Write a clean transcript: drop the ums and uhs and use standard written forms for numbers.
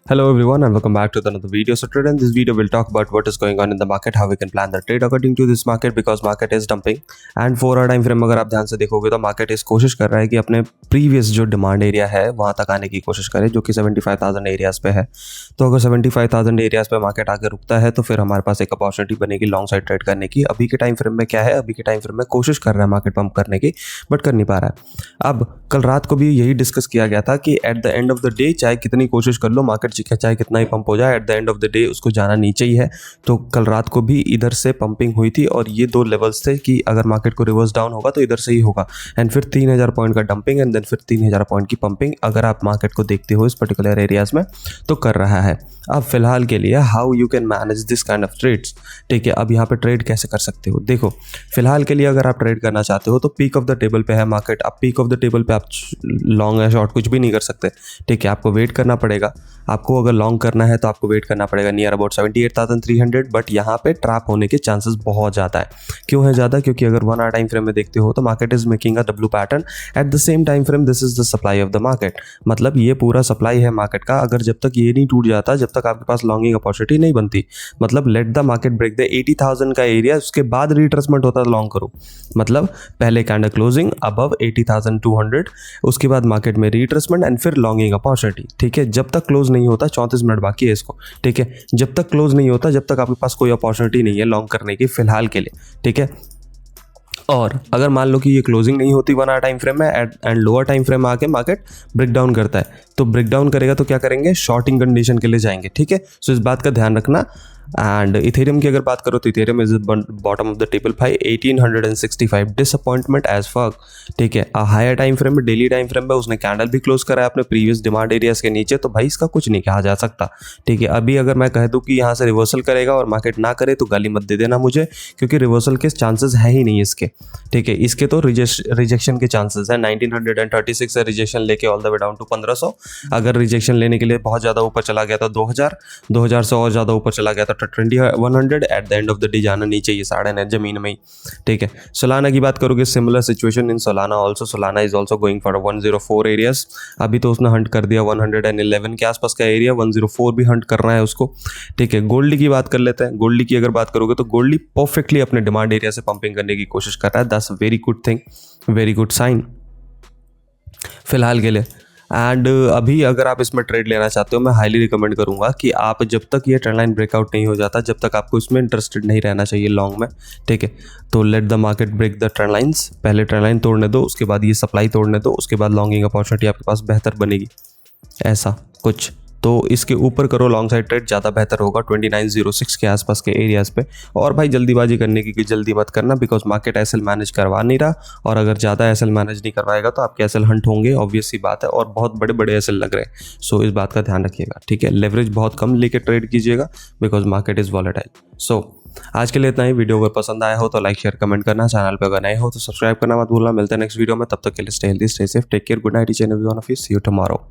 Hello everyone and welcome back to another video. So today in this video we'll talk about what is going on in the market, how we can plan the trade according to this market because market is dumping and 4 hour time frame अगर आप ध्यान से देखोगे तो market इस कोशिश कर रहा है कि अपने प्रीवियस जो डिमांड एरिया है वहाँ तक आने की कोशिश करे जो कि 75,000 एरियाज पे है। तो अगर 75,000 एरियाज पे मार्केट आकर रुकता है तो फिर हमारे पास एक अपॉर्चुनिटी बनेगी लॉन्ग साइड ट्रेड करने की। अभी के टाइम फ्रेम में क्या है, अभी के टाइम फ्रेम में कोशिश कर रहा है मार्केट पंप करने की बट कर नहीं पा रहा है। अब कल रात को भी यही डिस्कस किया गया था कि at the end of the day चाहे कितनी कोशिश कर लो मार्केट चाहे कितना ही पंप हो जाए, at the end of the day उसको जाना नीचे ही है। तो कल रात को भी इधर से पंपिंग हुई थी और ये दो लेवल्स थे कि अगर मार्केट को रिवर्स डाउन होगा तो इधर से ही होगा एंड फिर 3000 पॉइंट का डंपिंग एंड देन फिर 3000 पॉइंट की पंपिंग अगर आप मार्केट को देखते हो इस पर्टिकुलर एरियाज में तो कर रहा है। अब फिलहाल के लिए how you can manage this kind of trades, ठीक है। अब यहाँ पे ट्रेड कैसे कर सकते हो, देखो फिलहाल के लिए अगर आप ट्रेड करना चाहते हो तो पीक ऑफ द टेबल पे है मार्केट। अब पीक ऑफ द टेबल पे आप लॉन्ग या शॉर्ट कुछ भी नहीं कर सकते, ठीक है। आपको वेट करना पड़ेगा, आपको अगर लॉन्ग करना है तो आपको वेट करना पड़ेगा नियर अबाउट 78,300। बट यहाँ पे ट्रैप होने के चांसेस बहुत ज़्यादा है। क्यों है ज़्यादा? क्योंकि अगर 1 आवर टाइम फ्रेम में देखते हो तो market is making a W pattern at the same time frame. This is the supply of the market, मतलब ये पूरा सप्लाई है मार्केट का। अगर जब तक ये नहीं टूट जाता, जब तक आपके पास लॉन्गिंग अपॉर्चुनिटी नहीं बनती, मतलब let the market break the 80,000 का एरिया, उसके बाद रिट्रेसमेंट होता है लॉन्ग करो। मतलब पहले कैंडल क्लोजिंग अबव 80,200, उसके बाद मार्केट में रिट्रेसमेंट एंड फिर लॉन्गिंग अपॉर्चुनिटी, ठीक है। जब तक क्लोज नहीं होता, 34 मिनट बाकी है इसको, ठीक है। जब तक क्लोज नहीं होता, जब तक आपके पास कोई अपॉर्चुनिटी नहीं है लॉन्ग करने की फिलहाल के लिए, ठीक है। और अगर मान लो कि ये क्लोजिंग नहीं होती 1 आवर टाइम फ्रेम में एंड लोअर टाइम फ्रेम में आके मार्केट ब्रेक डाउन करता है, तो ब्रेक डाउन करेगा तो क्या करेंगे, शॉर्टिंग कंडीशन के लिए जाएंगे, ठीक है। सो इस बात का ध्यान रखना। एंड इथेरियम की अगर बात करो तो Ethereum is bottom of the table भाई 1865, डिसअपॉइंटमेंट एज फक, ठीक है। हायर टाइम फ्रेम में, डेली टाइम फ्रेम में उसने कैंडल भी क्लोज करा है अपने प्रीवियस डिमांड एरियाज के नीचे, तो भाई इसका कुछ नहीं कहा जा सकता, ठीक है। अभी अगर मैं कह दूं कि यहाँ से रिवर्सल करेगा और मार्केट ना करे तो गाली मत दे देना मुझे, क्योंकि रिवर्सल के चांसेस है ही नहीं इसके, ठीक है। इसके तो रिजेक्शन के चांसेस है। 1936 से रिजेक्शन लेके all the way down to 1500। अगर रिजेक्शन लेने के लिए बहुत ज़्यादा ऊपर चला गया था 2000 से और ज़्यादा ऊपर चला गया था 2100, at the end of the day जाना नीचे ये 9.5 जमीन में ही, ठीक है। सोलाना की बात करोगे, similar situation in Solana also. Solana is also going for 104 areas. अभी तो उसने हंट कर दिया 111 के आसपास का एरिया, 104 भी हंट करना है उसको, ठीक है। गोल्डी की बात कर लेते हैं। गोल्डी की अगर बात करोगे तो गोल्डी परफेक्टली अपने डिमांड एरिया से पंपिंग करने की कोशिश कर रहा है। That's very good thing, very good sign फिलहाल के लिए। एंड अभी अगर आप इसमें ट्रेड लेना चाहते हो, मैं हाईली रिकमेंड करूंगा कि आप जब तक ये ट्रेंड लाइन ब्रेकआउट नहीं हो जाता, जब तक आपको इसमें इंटरेस्टेड नहीं रहना चाहिए लॉन्ग में, ठीक है। तो let the market break the trend lines, पहले ट्रेंड लाइन तोड़ने दो, उसके बाद ये सप्लाई तोड़ने दो, उसके बाद लॉन्गिंग अपॉर्चुनिटी आपके पास बेहतर बनेगी, ऐसा कुछ। तो इसके ऊपर करो लॉन्ग साइड ट्रेड, ज़्यादा बेहतर होगा 2906 के आसपास के एरियाज़ पे। और भाई जल्दीबाजी करने की जल्दी मत करना, बिकॉज मार्केट एसएल मैनेज करवा नहीं रहा, और अगर ज़्यादा एसएल मैनेज नहीं करवाएगा तो आपके एसएल हंट होंगे, ऑब्वियस सी बात है, और बहुत बड़े बड़े एसएल लग रहे हैं। सो इस बात का ध्यान रखिएगा, ठीक है। लेवरेज बहुत कम लेके ट्रेड कीजिएगा बिकॉज मार्केट इज़ वॉलेटाइल। सो आज के लिए इतना ही। वीडियो अगर पसंद आया हो तो लाइक शेयर कमेंट करना, चैनल पे अगर नए हो तो सब्सक्राइब करना मत भूलना। मिलते हैं नेक्स्ट वीडियो में, तब तक के लिए stay healthy, stay safe, take care, good night each and every one of you, see you tomorrow.